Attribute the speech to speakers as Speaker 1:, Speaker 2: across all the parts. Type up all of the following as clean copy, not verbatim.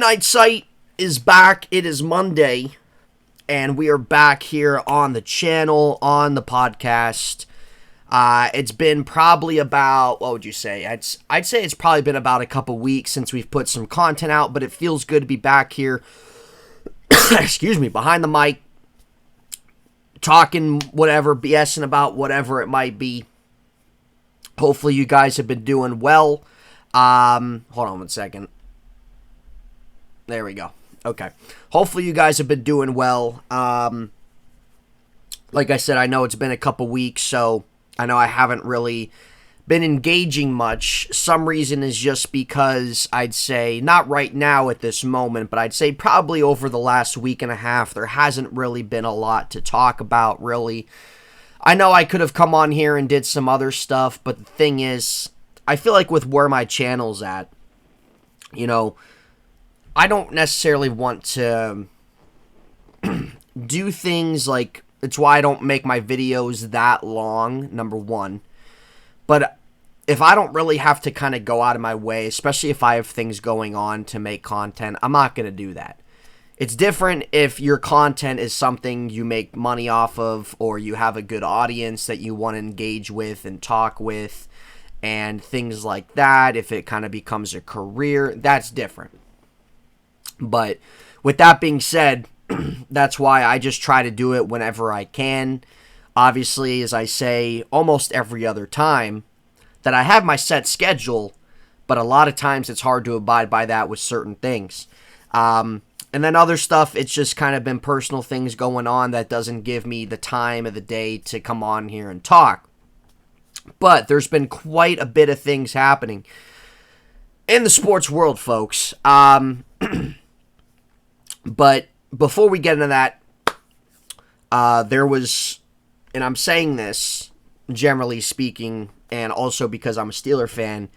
Speaker 1: Heintz is back. It is Monday, and we are back here on the channel, on the podcast. It's been probably about, what would you say? I'd say it's probably been about a couple weeks since we've put some content out, but it feels good to be back here, excuse me, behind the mic, talking whatever, BSing about whatever it might be. Hopefully you guys have been doing well. Hold on one second. There we go. Okay. Hopefully you guys have been doing well. Like I said, I know it's been a couple weeks, so I know I haven't really been engaging much. Some reason is just because I'd say, not right now at this moment, but I'd say probably over the last week and a half, there hasn't really been a lot to talk about, really. I know I could have come on here and did some other stuff, but the thing is, I feel like with where my channel's at, you know, I don't necessarily want to do things like, it's why I don't make my videos that long, number one. But if I don't really have to kind of go out of my way, especially if I have things going on to make content, I'm not going to do that. It's different if your content is something you make money off of, or you have a good audience that you want to engage with and talk with, and things like that. If it kind of becomes a career, that's different. But with that being said, that's why I just try to do it whenever I can. Obviously, as I say almost every other time, that I have my set schedule, but a lot of times it's hard to abide by that with certain things. And then other stuff, it's just kind of been personal things going on that doesn't give me the time of the day to come on here and talk. But there's been quite a bit of things happening in the sports world, folks. But before we get into that, there was, and I'm saying this generally speaking, and also because I'm a Steeler fan,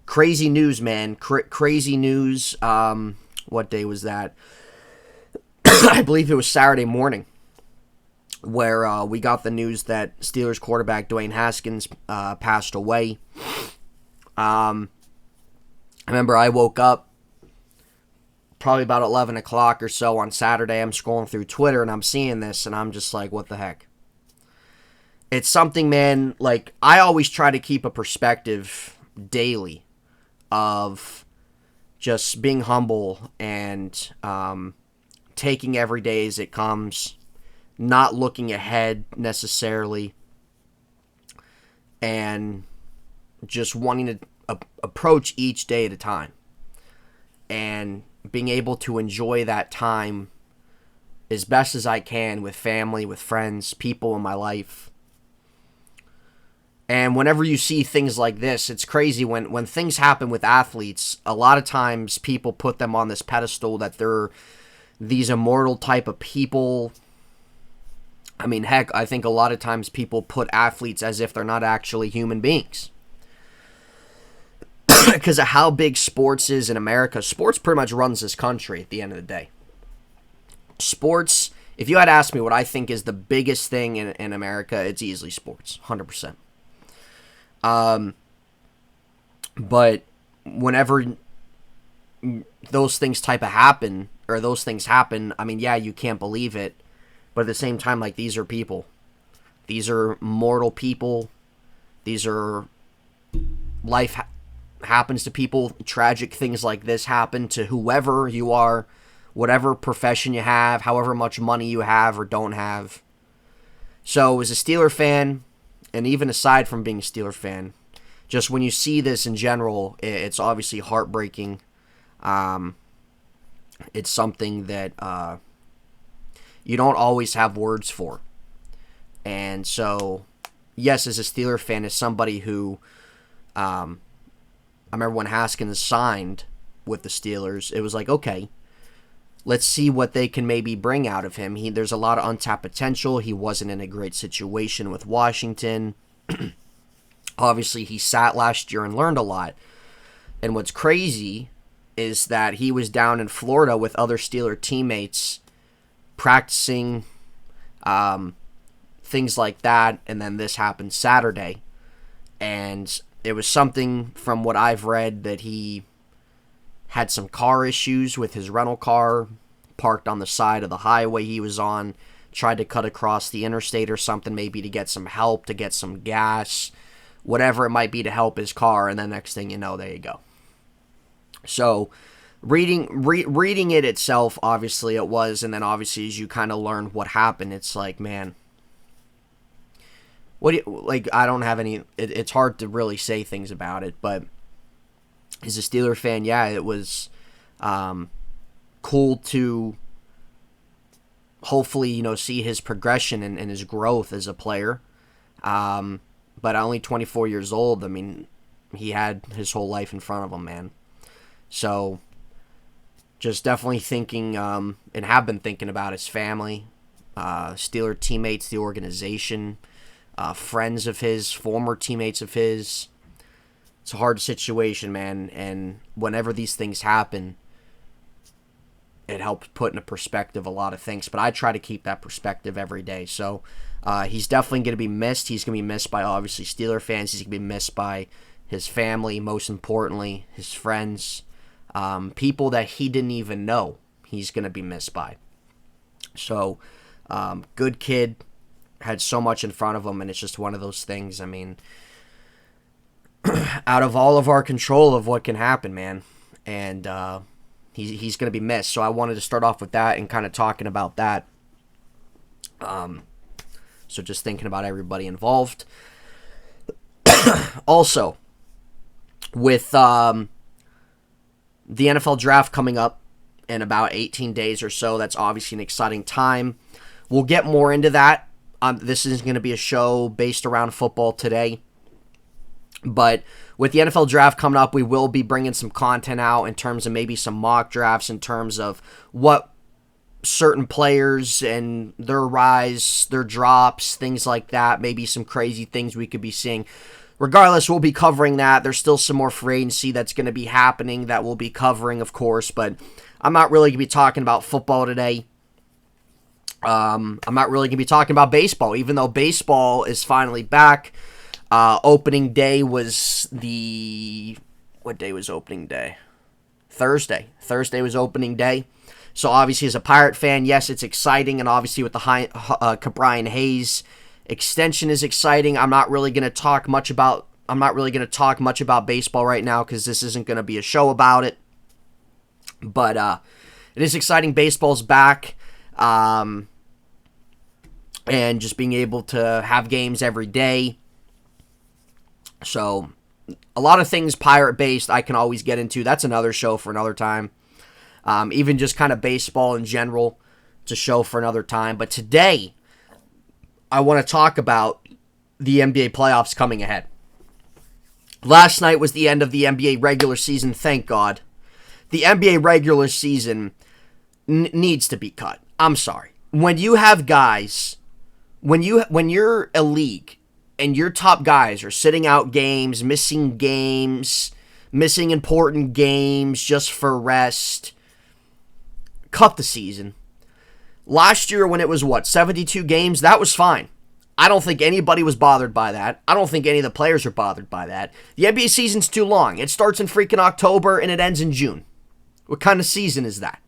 Speaker 1: crazy news, man. Crazy news. What day was that? I believe it was Saturday morning, where we got the news that Steelers quarterback Dwayne Haskins passed away. I remember I woke up probably about 11 o'clock or so on Saturday. I'm scrolling through Twitter and I'm seeing this and I'm just like, what the heck? It's something, man, like, I always try to keep a perspective daily of just being humble and taking every day as it comes, not looking ahead necessarily, and just wanting to approach each day at a time, and being able to enjoy that time as best as I can with family, with friends, people in my life. And whenever you see things like this, it's crazy when things happen with athletes. A lot of times people put them on this pedestal that they're these immortal type of people. I mean, heck, I think a lot of times people put athletes as if they're not actually human beings. Because of how big sports is in America. Sports pretty much runs this country at the end of the day. Sports, if you had asked me what I think is the biggest thing in America, it's easily sports, 100%. But whenever those things happen, I mean, yeah, you can't believe it, but at the same time, like, these are people. These are mortal people. These are life happens to people. Tragic things like this happen to whoever you are, whatever profession you have, however much money you have or don't have. So as a Steeler fan, and even aside from being a Steeler fan, just when you see this in general, it's obviously heartbreaking. It's something that you don't always have words for. And so, yes, as a Steeler fan, as somebody who, I remember when Haskins signed with the Steelers, it was like, okay, let's see what they can maybe bring out of him. There's a lot of untapped potential. He wasn't in a great situation with Washington. Obviously, he sat last year and learned a lot. And what's crazy is that he was down in Florida with other Steeler teammates practicing things like that, and then this happened Saturday. And it was something, from what I've read, that he had some car issues with his rental car, parked on the side of the highway he was on, tried to cut across the interstate or something, maybe to get some help, to get some gas, whatever it might be to help his car, and then next thing you know, there you go. So, reading it itself, obviously it was, and then obviously as you kind of learn what happened, it's like, man, what do you, like, I don't have any, it's hard to really say things about it, but as a Steeler fan, yeah, it was cool to hopefully, see his progression and his growth as a player. But only 24 years old, I mean, he had his whole life in front of him, man. So, just definitely thinking, and have been thinking about his family, Steeler teammates, the organization, friends of his, former teammates of his. It's a hard situation, man, and whenever these things happen, it helps put into perspective a lot of things, but I try to keep that perspective every day. So he's definitely going to be missed. He's going to be missed by, obviously, Steeler fans. He's going to be missed by his family, most importantly, his friends, people that he didn't even know he's going to be missed by. So, good kid, had so much in front of him, and it's just one of those things, I mean, out of all of our control of what can happen, man, and he's going to be missed. So I wanted to start off with that and kind of talking about that. So just thinking about everybody involved. Also, with the NFL draft coming up in about 18 days or so, that's obviously an exciting time. We'll get more into that. This is going to be a show based around football today. But with the NFL draft coming up, we will be bringing some content out in terms of maybe some mock drafts, in terms of what certain players and their rise, their drops, things like that. Maybe some crazy things we could be seeing. Regardless, we'll be covering that. There's still some more free agency that's going to be happening that we'll be covering, of course. But I'm not really going to be talking about football today. I'm not really going to be talking about baseball, even though baseball is finally back. Opening day was what day was opening day? Thursday. Thursday was opening day. So obviously as a Pirate fan, yes, it's exciting. And obviously with the Brian Hayes extension is exciting. I'm not really going to talk much about baseball right now, because this isn't going to be a show about it. But it is exciting. Baseball's back. And just being able to have games every day. So, a lot of things Pirate-based I can always get into. That's another show for another time. Even just kind of baseball in general, it's a show for another time. But today, I want to talk about the NBA playoffs coming ahead. Last night was the end of the NBA regular season, thank God. The NBA regular season needs to be cut. I'm sorry. When you have guys, when you're a league, and your top guys are sitting out games, missing important games just for rest, cut the season. Last year when it was, 72 games, that was fine. I don't think anybody was bothered by that. I don't think any of the players are bothered by that. The NBA season's too long. It starts in freaking October and it ends in June. What kind of season is that?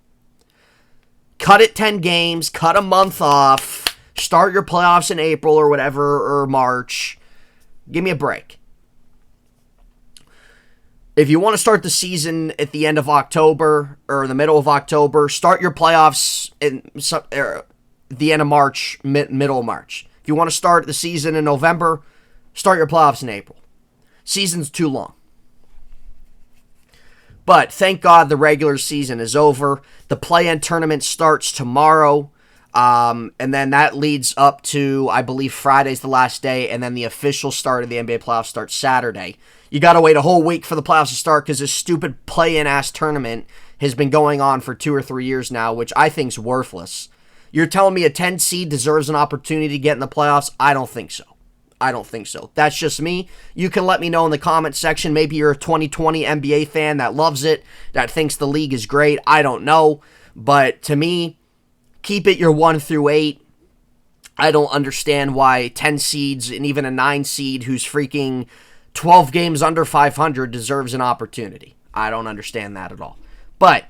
Speaker 1: Cut it 10 games, cut a month off. Start your playoffs in April or whatever, or March. Give me a break. If you want to start the season at the end of October or the middle of October, start your playoffs in the end of March, middle of March. If you want to start the season in November, start your playoffs in April. Season's too long. But thank God the regular season is over. The play-in tournament starts tomorrow. And then that leads up to, I believe, Friday's the last day, and then the official start of the NBA playoffs starts Saturday. You gotta wait a whole week for the playoffs to start, because this stupid play-in-ass tournament has been going on for 2 or 3 years now, which I think's worthless. You're telling me a 10 seed deserves an opportunity to get in the playoffs? I don't think so. That's just me. You can let me know in the comment section. Maybe you're a 2020 NBA fan that loves it, that thinks the league is great. I don't know. But to me, keep it your 1 through 8. I don't understand why 10 seeds and even a 9 seed who's freaking 12 games under 500 deserves an opportunity. I don't understand that at all. But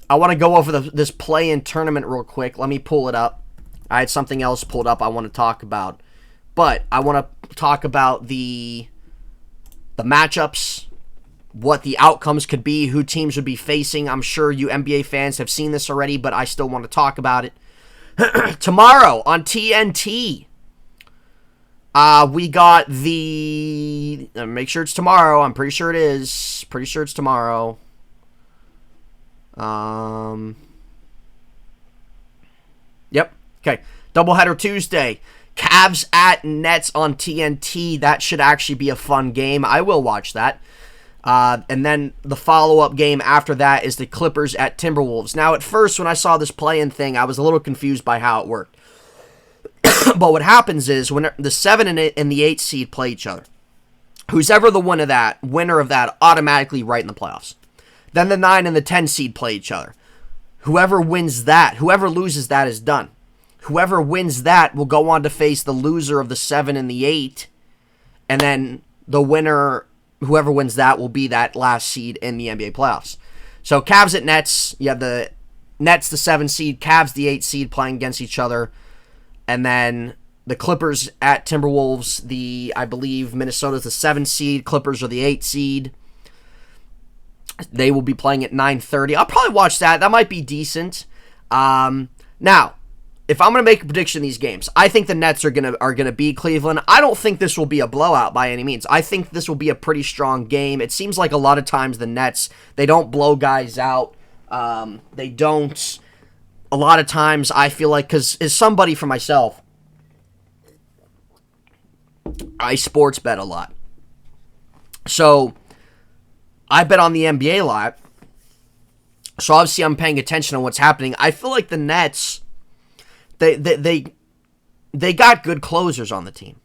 Speaker 1: I want to go over this play-in tournament real quick. Let me pull it up. I had something else pulled up I want to talk about. But I want to talk about the matchups, what the outcomes could be, who teams would be facing. I'm sure you NBA fans have seen this already, but I still want to talk about it. Tomorrow on TNT, we got the... make sure it's tomorrow. I'm pretty sure it is. Pretty sure it's tomorrow. Yep. Okay. Doubleheader Tuesday. Cavs at Nets on TNT. That should actually be a fun game. I will watch that. And then the follow-up game after that is the Clippers at Timberwolves. Now, at first, when I saw this play-in thing, I was a little confused by how it worked. But what happens is when the 7 and the 8 seed play each other, who's ever the winner of that automatically right in the playoffs. Then the 9 and the 10 seed play each other. Whoever wins that, whoever loses that is done. Whoever wins that will go on to face the loser of the 7 and the 8. And then the winner, whoever wins that, will be that last seed in the NBA playoffs. So Cavs at Nets. You have the Nets, the 7 seed, Cavs, the 8 seed, playing against each other. And then the Clippers at Timberwolves. I believe Minnesota's the 7 seed. Clippers are the 8 seed. They will be playing at 9:30. I'll probably watch that. That might be decent. Now, if I'm going to make a prediction in these games, I think the Nets are gonna beat Cleveland. I don't think this will be a blowout by any means. I think this will be a pretty strong game. It seems like a lot of times the Nets, they don't blow guys out. They don't. A lot of times I feel like, because as somebody for myself, I sports bet a lot. So I bet on the NBA a lot. So obviously I'm paying attention to what's happening. I feel like the Nets, they got good closers on the team.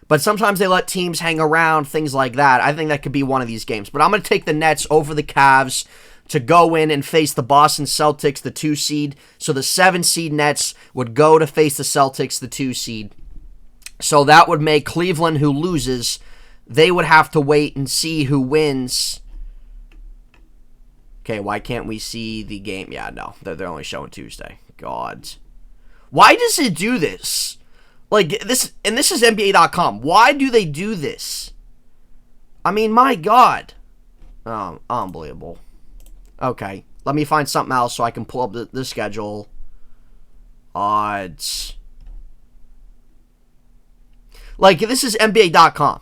Speaker 1: But sometimes they let teams hang around, things like that. I think that could be one of these games. But I'm going to take the Nets over the Cavs to go in and face the Boston Celtics, the 2 seed. So the 7 seed Nets would go to face the Celtics, the 2 seed. So that would make Cleveland, who loses, they would have to wait and see who wins. Okay, why can't we see the game? Yeah, no, they're only showing Tuesday. God. Why does it do this? Like, this, and this is NBA.com. Why do they do this? I mean, my God. Oh, unbelievable. Okay, let me find something else so I can pull up the schedule. Odds. Like, this is NBA.com.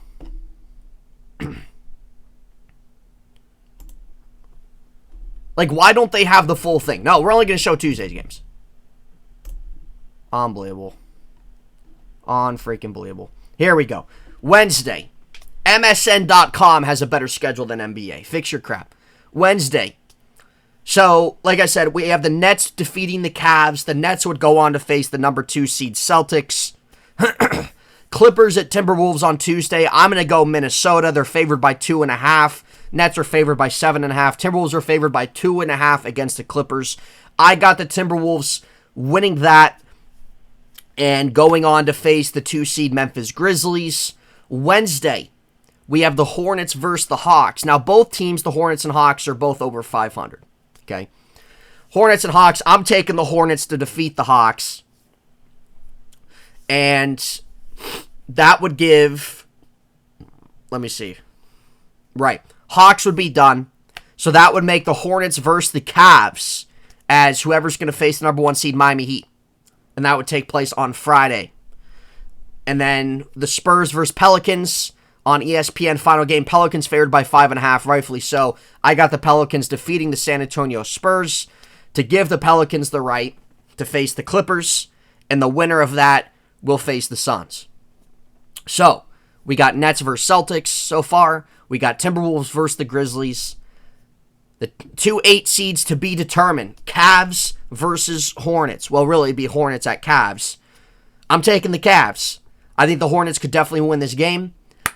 Speaker 1: Like, why don't they have the full thing? No, we're only going to show Tuesday's games. Unbelievable. Unfreaking-believable. Here we go. Wednesday. MSN.com has a better schedule than NBA. Fix your crap. Wednesday. So, like I said, we have the Nets defeating the Cavs. The Nets would go on to face the number 2 seed Celtics. Clippers at Timberwolves on Tuesday. I'm going to go Minnesota. They're favored by 2.5. Nets are favored by 7.5. Timberwolves are favored by 2.5 against the Clippers. I got the Timberwolves winning that and going on to face the 2 seed Memphis Grizzlies. Wednesday, we have the Hornets versus the Hawks. Now, both teams, the Hornets and Hawks, are both over 500. Okay? Hornets and Hawks, I'm taking the Hornets to defeat the Hawks. And that would give, let me see. Right. Hawks would be done. So that would make the Hornets versus the Cavs as whoever's going to face the number 1 seed Miami Heat. And that would take place on Friday. And then the Spurs versus Pelicans on ESPN final game. Pelicans favored by 5.5, rightfully so. I got the Pelicans defeating the San Antonio Spurs to give the Pelicans the right to face the Clippers. And the winner of that will face the Suns. So, we got Nets versus Celtics so far. We got Timberwolves versus the Grizzlies. The 2 8 seeds to be determined. Cavs versus Hornets. Well, really, it'd be Hornets at Cavs. I'm taking the Cavs. I think the Hornets could definitely win this game.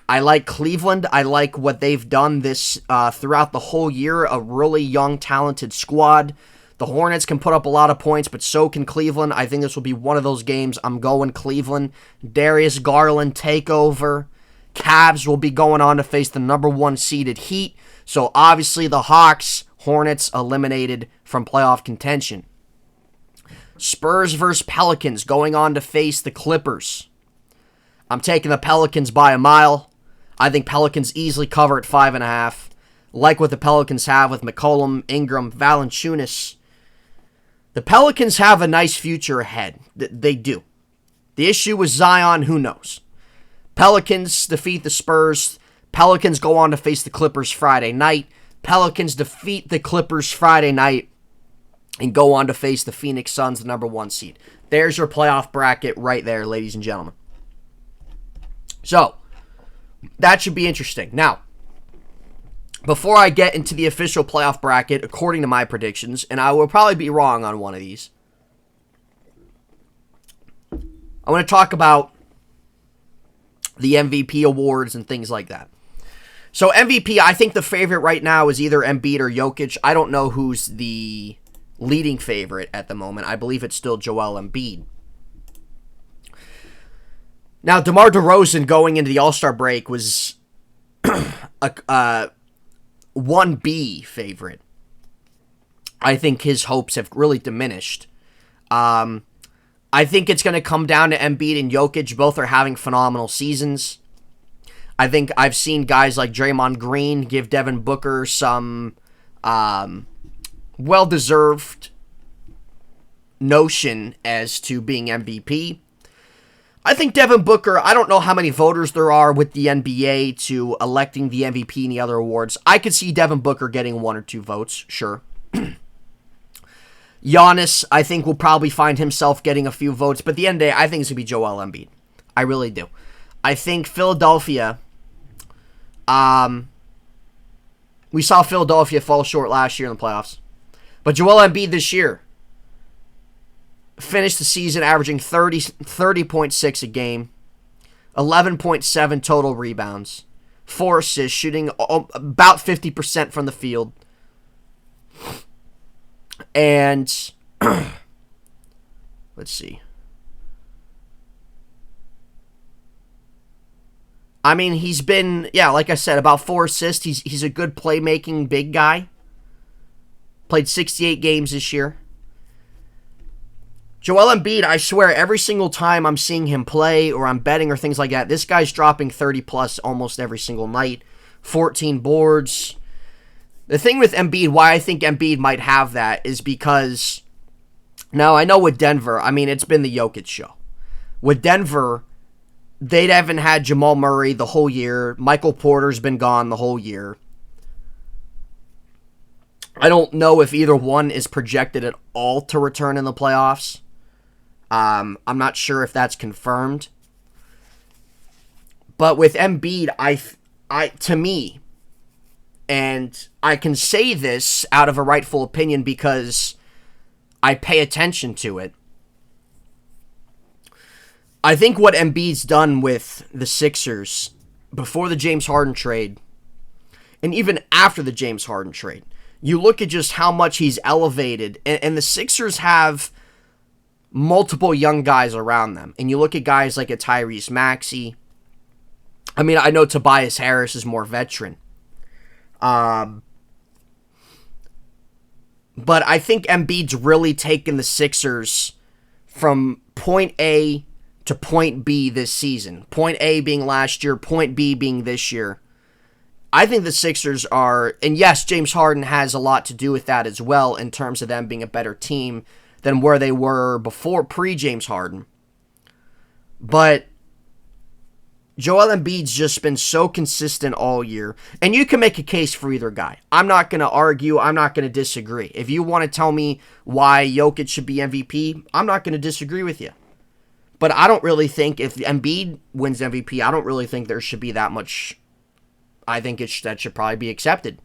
Speaker 1: I like Cleveland. I like what they've done this throughout the whole year. A really young, talented squad. The Hornets can put up a lot of points, but so can Cleveland. I think this will be one of those games. I'm going Cleveland. Darius Garland takeover. Cavs will be going on to face the number 1 seeded Heat. So obviously the Hawks Hornets eliminated from playoff contention. Spurs versus Pelicans going on to face the Clippers. I'm taking the Pelicans by a mile. I think Pelicans easily cover at 5.5. Like what the Pelicans have with McCollum, Ingram, Valanciunas. The Pelicans have a nice future ahead. They do. The issue with Zion, who knows? Pelicans defeat the Spurs. Pelicans go on to face the Clippers Friday night. Pelicans defeat the Clippers Friday night and go on to face the Phoenix Suns, the number 1 seed. There's your playoff bracket right there, ladies and gentlemen. So, that should be interesting. Now, before I get into the official playoff bracket, according to my predictions, and I will probably be wrong on one of these, I want to talk about the MVP awards and things like that. So MVP, I think the favorite right now is either Embiid or Jokic. I don't know who's the leading favorite at the moment. I believe it's still Joel Embiid. Now, DeMar DeRozan going into the All-Star break was a 1B favorite. I think his hopes have really diminished. I think it's going to come down to Embiid and Jokic. Both are having phenomenal seasons. I think I've seen guys like Draymond Green give Devin Booker some well-deserved notion as to being MVP. I think Devin Booker, I don't know how many voters there are with the NBA to electing the MVP and the other awards. I could see Devin Booker getting 1 or 2 votes, sure. Giannis, I think, will probably find himself getting a few votes, but at the end of the day, I think it's going to be Joel Embiid. I really do. I think Philadelphia, we saw Philadelphia fall short last year in the playoffs, but Joel Embiid this year finished the season averaging 30.6 a game, 11.7 total rebounds, 4 assists, shooting about 50% from the field. And let's see. I mean, he's been, like I said, about 4 assists. He's a good playmaking big guy. Played 68 games this year. Joel Embiid, I swear, every single time I'm seeing him play or I'm betting or things like that, this guy's dropping 30 plus almost every single night. 14 boards. The thing with Embiid, why I think Embiid might have that is because, now I know with Denver, I mean, it's been the Jokic show. With Denver, they haven't had Jamal Murray the whole year. Michael Porter's been gone the whole year. I don't know if either one is projected at all to return in the playoffs. I'm not sure if that's confirmed. But with Embiid, to me, and I can say this out of a rightful opinion because I pay attention to it. I think what Embiid's done with the Sixers before the James Harden trade, and even after the James Harden trade, you look at just how much he's elevated, and the Sixers have multiple young guys around them. And you look at guys like a Tyrese Maxey. I mean, I know Tobias Harris is more veteran. But I think Embiid's really taken the Sixers from point A to point B this season. Point A being last year, point B being this year. I think the Sixers are, and yes, James Harden has a lot to do with that as well in terms of them being a better team than where they were before, pre-James Harden. But Joel Embiid's just been so consistent all year. And you can make a case for either guy. I'm not going to argue. I'm not going to disagree. If you want to tell me why Jokic should be MVP, I'm not going to disagree with you. But I don't really think if Embiid wins MVP, I don't really think there should be that much. I think that should probably be accepted.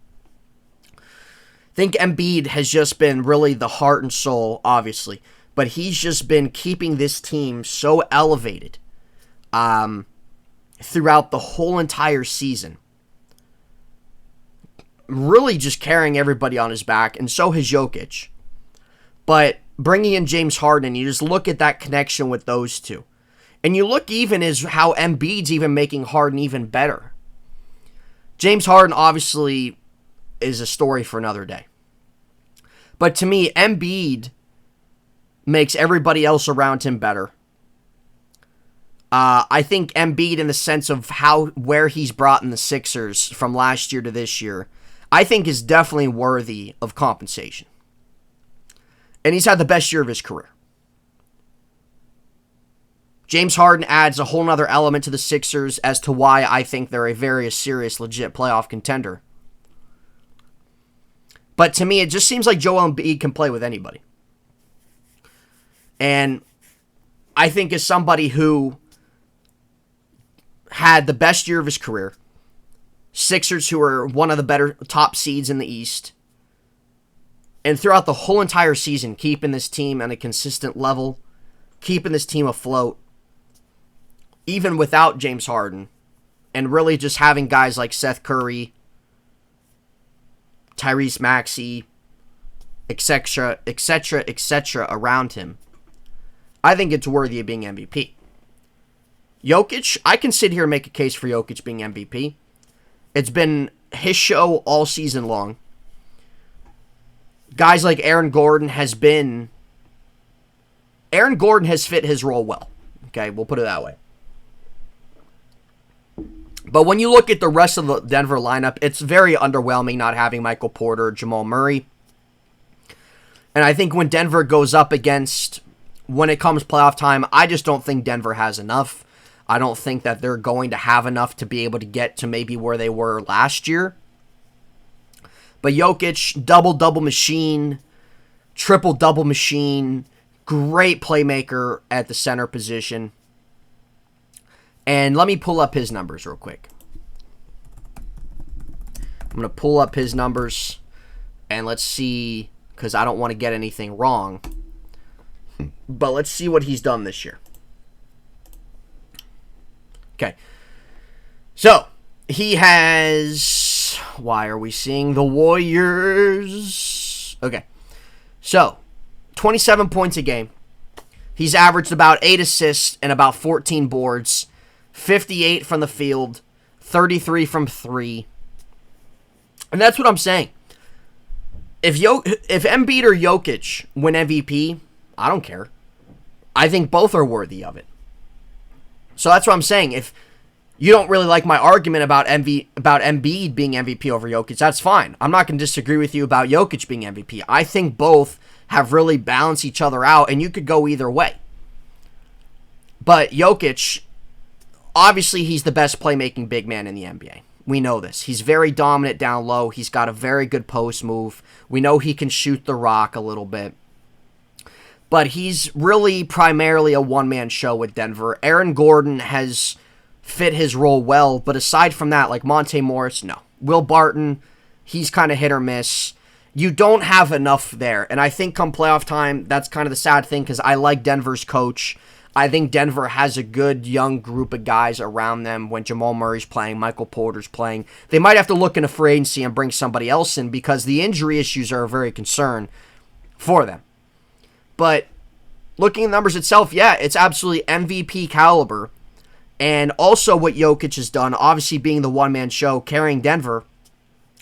Speaker 1: I think Embiid has just been really the heart and soul, obviously. But he's just been keeping this team so elevated throughout the whole entire season. Really just carrying everybody on his back, and so has Jokic. But bringing in James Harden, you just look at that connection with those two. And you look even as how Embiid's even making Harden even better. James Harden obviously is a story for another day. But to me, Embiid makes everybody else around him better. I think Embiid, in the sense of where he's brought in the Sixers from last year to this year, I think is definitely worthy of compensation. And he's had the best year of his career. James Harden adds a whole nother element to the Sixers as to why I think they're a very serious, legit playoff contender. But to me, it just seems like Joel Embiid can play with anybody. And I think as somebody who had the best year of his career, Sixers who are one of the better top seeds in the East, and throughout the whole entire season, keeping this team at a consistent level, keeping this team afloat, even without James Harden, and really just having guys like Seth Curry, Tyrese Maxey, etc., etc., etc. around him, I think it's worthy of being MVP. Jokic, I can sit here and make a case for Jokic being MVP. It's been his show all season long. Guys like Aaron Gordon has fit his role well. Okay, we'll put it that way. But when you look at the rest of the Denver lineup, it's very underwhelming not having Michael Porter or Jamal Murray. And I think when Denver goes up against, when it comes playoff time, I just don't think Denver has enough. I don't think that they're going to have enough to be able to get to maybe where they were last year. But Jokic, double-double machine, triple-double machine, great playmaker at the center position. And let me pull up his numbers real quick. I'm going to pull up his numbers, and let's see, because I don't want to get anything wrong. But let's see what he's done this year. Okay. So, he has... Why are we seeing the Warriors? Okay. So, 27 points a game. He's averaged about 8 assists and about 14 boards. 58 from the field. 33 from 3. And that's what I'm saying. If Embiid or Jokic win MVP, I don't care. I think both are worthy of it. So that's what I'm saying. If you don't really like my argument about Embiid being MVP over Jokic, that's fine. I'm not going to disagree with you about Jokic being MVP. I think both have really balanced each other out, and you could go either way. But Jokic, obviously he's the best playmaking big man in the NBA. We know this. He's very dominant down low. He's got a very good post move. We know he can shoot the rock a little bit. But he's really primarily a one-man show with Denver. Aaron Gordon has fit his role well, but aside from that, like Monte Morris, no. Will Barton, he's kind of hit or miss. You don't have enough there, and I think come playoff time, that's kind of the sad thing, because I like Denver's coach. I think Denver has a good young group of guys around them when Jamal Murray's playing, Michael Porter's playing. They might have to look into free agency and bring somebody else in, because the injury issues are a very concern for them. But looking at the numbers itself, yeah, it's absolutely MVP caliber. And also what Jokic has done, obviously being the one-man show, carrying Denver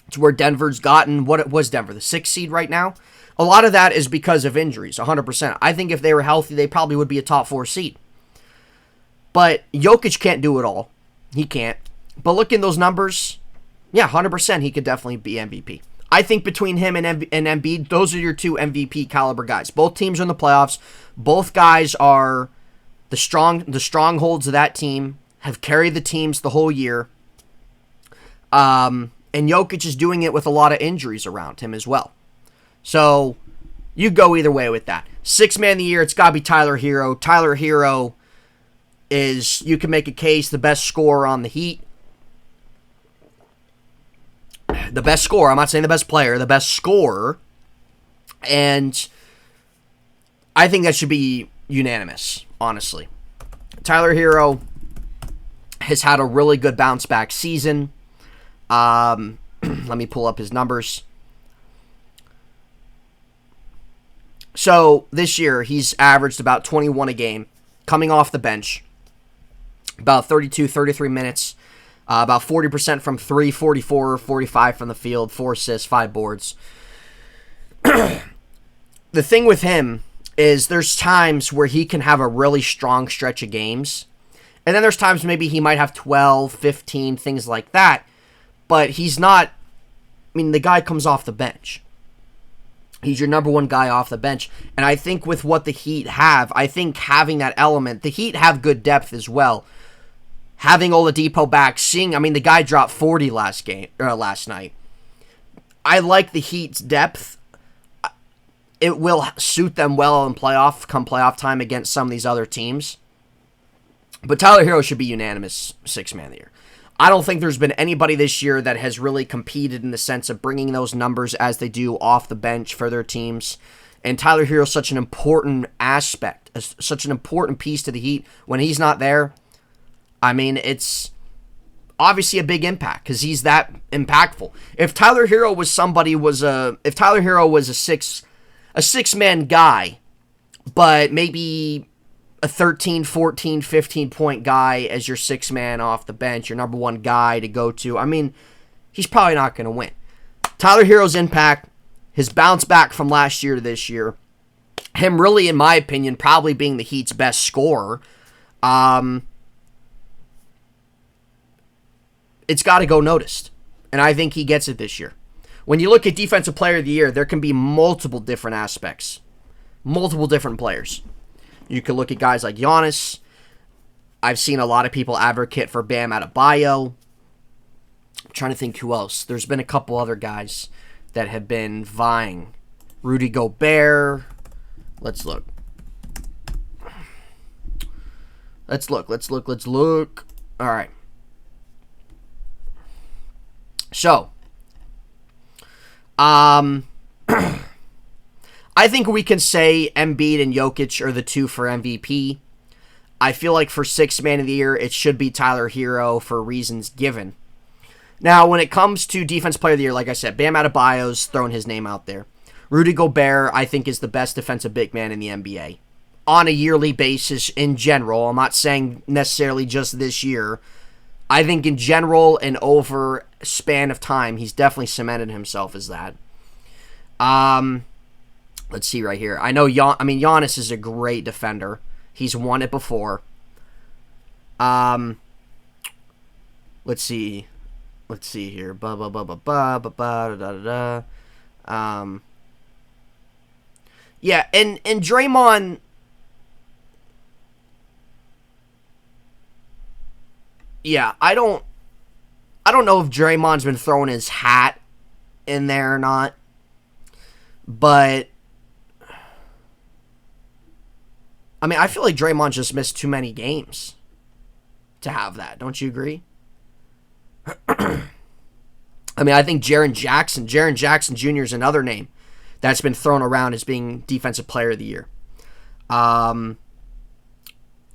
Speaker 1: to where Denver's gotten, what it was Denver, the 6th seed right now? A lot of that is because of injuries, 100%. I think if they were healthy, they probably would be a top 4 seed. But Jokic can't do it all. He can't. But look in those numbers, yeah, 100% he could definitely be MVP. I think between him and Embiid, those are your two MVP caliber guys. Both teams are in the playoffs. Both guys are the strongholds of that team, have carried the teams the whole year. And Jokic is doing it with a lot of injuries around him as well. So you go either way with that. 6th man of the year, it's got to be Tyler Hero. Tyler Hero is, you can make a case, the best scorer on the Heat. The best scorer. I'm not saying the best player. The best scorer. And I think that should be unanimous, honestly. Tyler Hero has had a really good bounce-back season. Let me pull up his numbers. So, this year, he's averaged about 21 a game, coming off the bench. About 32, 33 minutes. About 40% from 3, 44, 45 from the field, 4 assists, 5 boards. the thing with him is there's times where he can have a really strong stretch of games. And then there's times maybe he might have 12, 15, things like that. But he's not, I mean, the guy comes off the bench. He's your number one guy off the bench. And I think with what the Heat have, I think having that element, the Heat have good depth as well. Having Oladipo back, the guy dropped 40 last night. I like the Heat's depth. It will suit them well in playoff time against some of these other teams. But Tyler Hero should be unanimous sixth man of the year. I don't think there's been anybody this year that has really competed in the sense of bringing those numbers as they do off the bench for their teams. And Tyler Hero is such an important aspect, such an important piece to the Heat. When he's not there, it's obviously a big impact because he's that impactful. If Tyler Hero was a six-man guy, but maybe a 13, 14, 15-point guy as your six-man off the bench, your number one guy to go to, he's probably not going to win. Tyler Hero's impact, his bounce back from last year to this year, him really, in my opinion, probably being the Heat's best scorer, it's got to go noticed. And I think he gets it this year. When you look at Defensive Player of the Year, there can be multiple different aspects. Multiple different players. You can look at guys like Giannis. I've seen a lot of people advocate for Bam Adebayo. I'm trying to think who else. There's been a couple other guys that have been vying. Rudy Gobert. Let's look. Let's look. All right. So, I think we can say Embiid and Jokic are the two for MVP. I feel like for sixth man of the year, it should be Tyler Hero for reasons given. Now, when it comes to defense player of the year, like I said, Bam Adebayo's thrown his name out there. Rudy Gobert, I think, is the best defensive big man in the NBA. On a yearly basis in general, I'm not saying necessarily just this year. I think in general and over a span of time, he's definitely cemented himself as that. Let's see right here. I know Giannis is a great defender. He's won it before. Let's see here. Yeah, and Draymond. Yeah, I don't know if Draymond's been throwing his hat in there or not. But I feel like Draymond just missed too many games to have that. Don't you agree? I think Jaren Jackson Jr. is another name that's been thrown around as being Defensive Player of the Year.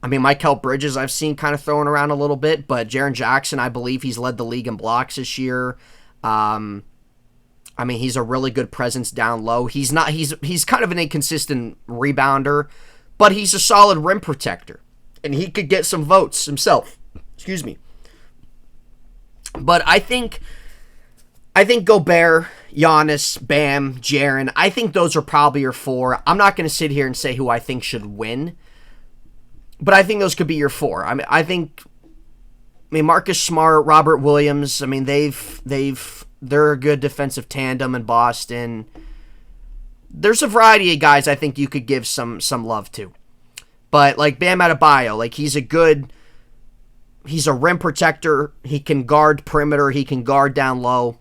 Speaker 1: Mikal Bridges I've seen kind of thrown around a little bit, but Jaren Jackson, I believe he's led the league in blocks this year. He's a really good presence down low. He's kind of an inconsistent rebounder, but he's a solid rim protector, and he could get some votes himself. Excuse me. But I think Gobert, Giannis, Bam, Jaren, I think those are probably your four. I'm not going to sit here and say who I think should win, but I think those could be your four. Marcus Smart, Robert Williams, they're a good defensive tandem in Boston. There's a variety of guys I think you could give some love to. But like Bam Adebayo, he's a rim protector. He can guard perimeter. He can guard down low.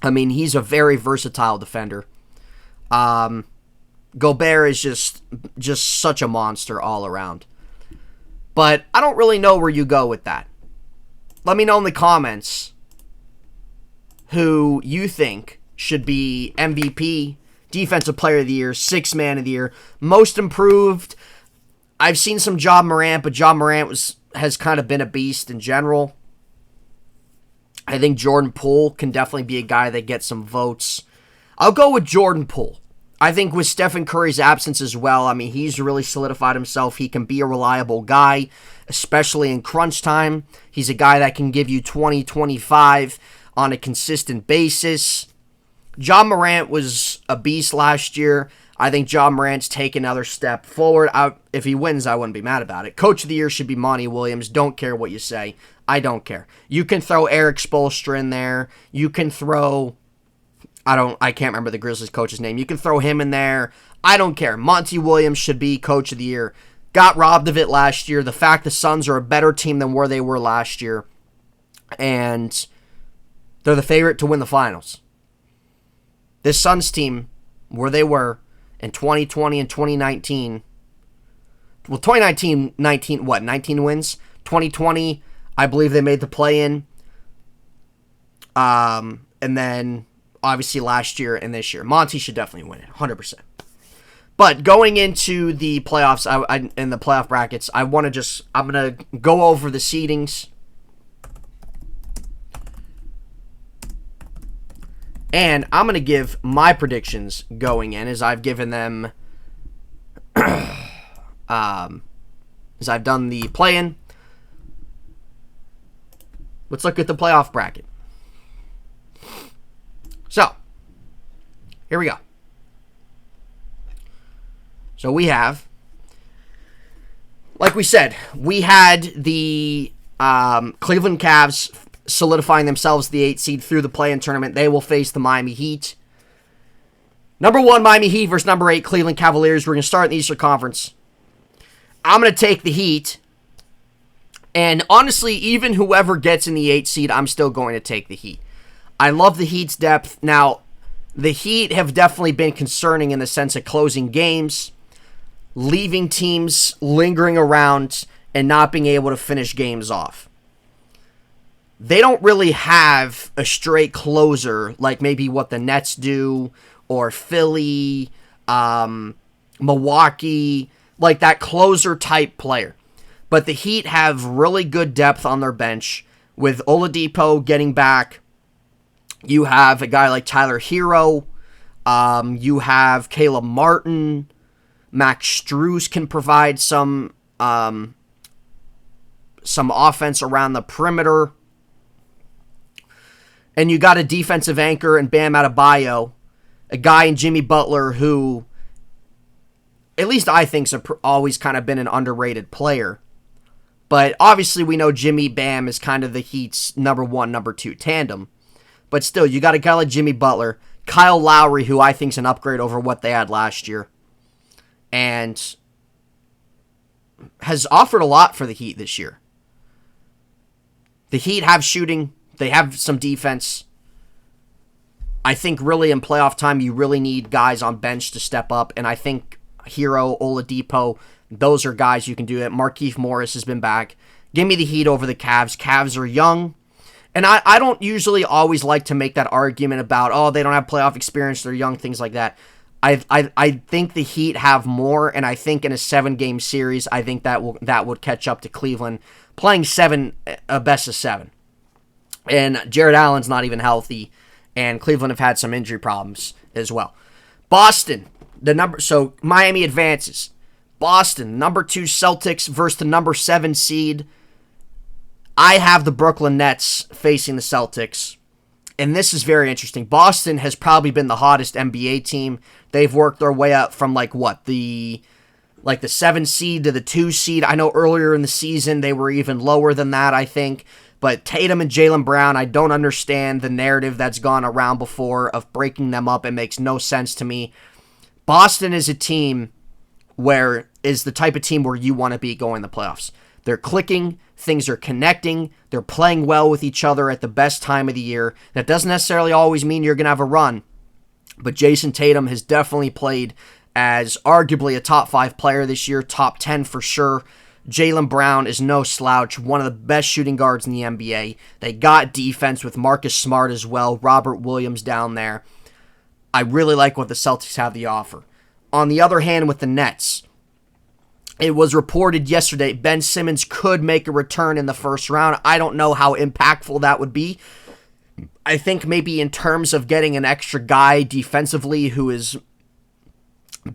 Speaker 1: He's a very versatile defender. Gobert is just such a monster all around. But I don't really know where you go with that. Let me know in the comments who you think should be MVP, Defensive Player of the Year, Sixth Man of the Year, Most Improved. I've seen some Ja Morant, but Ja Morant has kind of been a beast in general. I think Jordan Poole can definitely be a guy that gets some votes. I'll go with Jordan Poole. I think with Stephen Curry's absence as well, he's really solidified himself. He can be a reliable guy, especially in crunch time. He's a guy that can give you 20, 25 on a consistent basis. Ja Morant was a beast last year. I think Ja Morant's taken another step forward. If he wins, I wouldn't be mad about it. Coach of the year should be Monty Williams. Don't care what you say. I don't care. You can throw Eric Spoelstra in there. You can throw... I can't remember the Grizzlies coach's name. You can throw him in there. I don't care. Monty Williams should be coach of the year. Got robbed of it last year. The fact the Suns are a better team than where they were last year. And they're the favorite to win the finals. This Suns team, where they were in 2020 and 2019. Well, 2019, 19 wins? 2020, I believe they made the play-in. And then... obviously last year and this year. Monty should definitely win it, 100%. But going into the playoffs, in the playoff brackets, I'm going to go over the seedings. And I'm going to give my predictions going in as I've given them, as I've done the play-in. Let's look at the playoff bracket. So, here we go. So we have, like we said, we had the Cleveland Cavs solidifying themselves the 8th seed through the play-in tournament. They will face the Miami Heat. Number 1, Miami Heat versus number 8, Cleveland Cavaliers. We're going to start in the Eastern Conference. I'm going to take the Heat. And honestly, even whoever gets in the 8th seed, I'm still going to take the Heat. I love the Heat's depth. Now, the Heat have definitely been concerning in the sense of closing games, leaving teams lingering around, and not being able to finish games off. They don't really have a straight closer like maybe what the Nets do, or Philly, Milwaukee, like that closer type player. But the Heat have really good depth on their bench, with Oladipo getting back. You have a guy like Tyler Hero. You have Caleb Martin. Max Strus can provide some offense around the perimeter. And you got a defensive anchor in Bam Adebayo, a guy in Jimmy Butler who, at least I think, has always kind of been an underrated player. But obviously we know Jimmy Bam is kind of the Heat's number 1, number 2 tandem. But still, you got a guy like Jimmy Butler, Kyle Lowry, who I think is an upgrade over what they had last year, and has offered a lot for the Heat this year. The Heat have shooting. They have some defense. I think really in playoff time, you really need guys on bench to step up, and I think Hero, Oladipo, those are guys you can do it. Markieff Morris has been back. Give me the Heat over the Cavs. Cavs are young. And I don't usually always like to make that argument about, oh, they don't have playoff experience, they're young, things like that. I think the Heat have more, and I think in a 7-game series, I think that would catch up to Cleveland, playing a best of 7. And Jared Allen's not even healthy, and Cleveland have had some injury problems as well. Boston, so Miami advances. Boston, number 2 Celtics versus the number 7 seed. I have the Brooklyn Nets facing the Celtics, and this is very interesting. Boston has probably been the hottest NBA team. They've worked their way up from the 7 seed to the 2 seed. I know earlier in the season they were even lower than that, I think. But Tatum and Jaylen Brown, I don't understand the narrative that's gone around before of breaking them up. It makes no sense to me. Boston is a team is the type of team where you want to be going to the playoffs. They're clicking, things are connecting, they're playing well with each other at the best time of the year. That doesn't necessarily always mean you're going to have a run, but Jason Tatum has definitely played as arguably a top 5 player this year, top 10 for sure. Jaylen Brown is no slouch, one of the best shooting guards in the NBA. They got defense with Marcus Smart as well, Robert Williams down there. I really like what the Celtics have to offer. On the other hand, with the Nets, it was reported yesterday Ben Simmons could make a return in the first round. I don't know how impactful that would be. I think maybe in terms of getting an extra guy defensively who has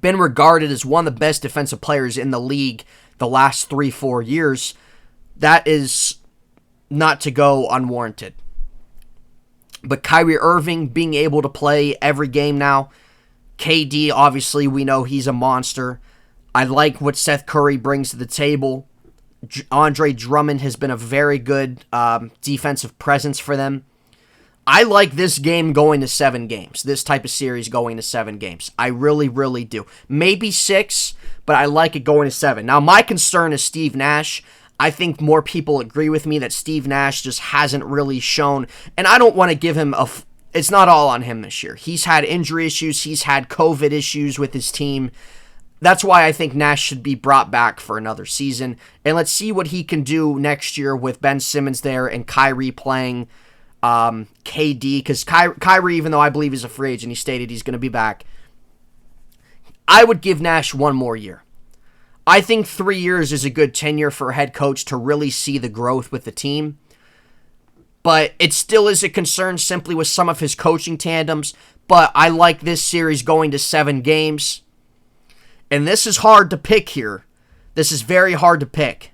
Speaker 1: been regarded as one of the best defensive players in the league the last 3-4 years, that is not to go unwarranted. But Kyrie Irving being able to play every game now, KD, obviously, we know he's a monster. I like what Seth Curry brings to the table. Andre Drummond has been a very good defensive presence for them. I like this game going to 7 games, this type of series going to 7 games. I really, really do. Maybe 6, but I like it going to 7. Now, my concern is Steve Nash. I think more people agree with me that Steve Nash just hasn't really shown, and I don't want to give him it's not all on him this year. He's had injury issues. He's had COVID issues with his team. That's why I think Nash should be brought back for another season. And let's see what he can do next year with Ben Simmons there and Kyrie playing KD. Because Kyrie, even though I believe he's a free agent, he stated he's going to be back. I would give Nash 1 more year. I think 3 years is a good tenure for a head coach to really see the growth with the team. But it still is a concern simply with some of his coaching tandems. But I like this series going to 7 games. And this is hard to pick here. This is very hard to pick.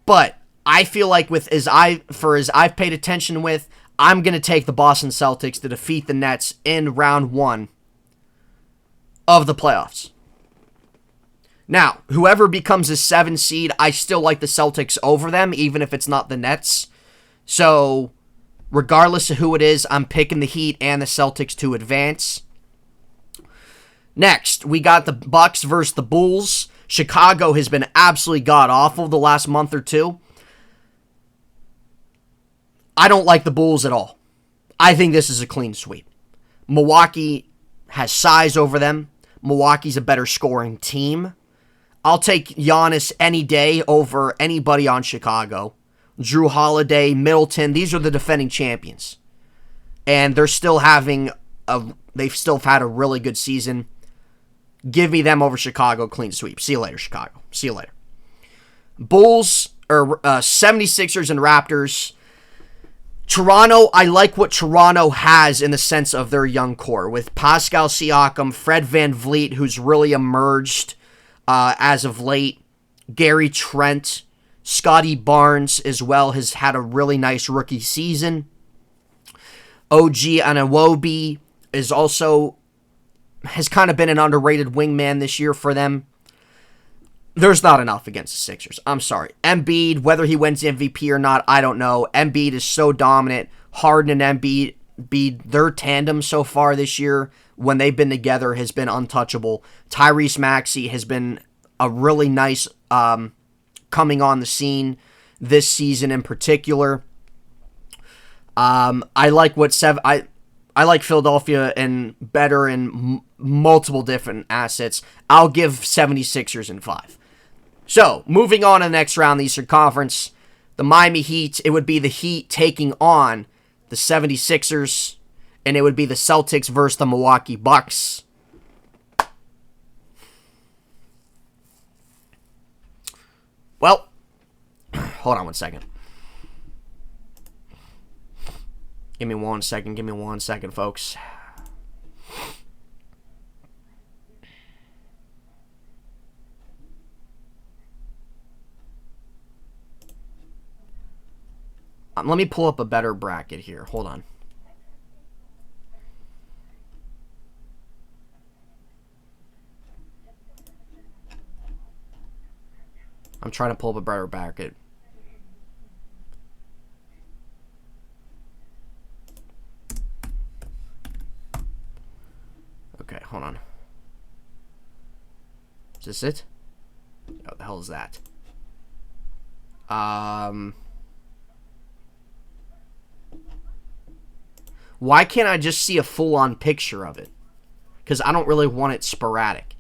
Speaker 1: But I feel like as I've paid attention with, I'm going to take the Boston Celtics to defeat the Nets in round 1 of the playoffs. Now, whoever becomes a 7 seed, I still like the Celtics over them, even if it's not the Nets. So, regardless of who it is, I'm picking the Heat and the Celtics to advance. Next, we got the Bucks versus the Bulls. Chicago has been absolutely god-awful the last month or two. I don't like the Bulls at all. I think this is a clean sweep. Milwaukee has size over them. Milwaukee's a better scoring team. I'll take Giannis any day over anybody on Chicago. Drew Holiday, Middleton, these are the defending champions. And they've still had a really good season. Give me them over Chicago, clean sweep. See you later, Chicago. See you later. Bulls, or 76ers and Raptors. Toronto, I like what Toronto has in the sense of their young core. With Pascal Siakam, Fred VanVleet, who's really emerged as of late. Gary Trent, Scotty Barnes as well has had a really nice rookie season. OG Anunoby has kind of been an underrated wingman this year for them. There's not enough against the Sixers. I'm sorry. Embiid, whether he wins MVP or not, I don't know. Embiid is so dominant. Harden and Embiid, their tandem so far this year, when they've been together, has been untouchable. Tyrese Maxey has been a really nice coming on the scene this season in particular. I like Philadelphia and better in multiple different assets. I'll give 76ers in 5. So, moving on to the next round, the Eastern Conference, the Miami Heat, it would be the Heat taking on the 76ers, and it would be the Celtics versus the Milwaukee Bucks. Well, hold on one second. Give me one second, folks. Let me pull up a better bracket here. Hold on. I'm trying to pull up a better bracket. Okay, hold on. Is this it? What the hell is that? Why can't I just see a full-on picture of it? Because I don't really want it sporadic.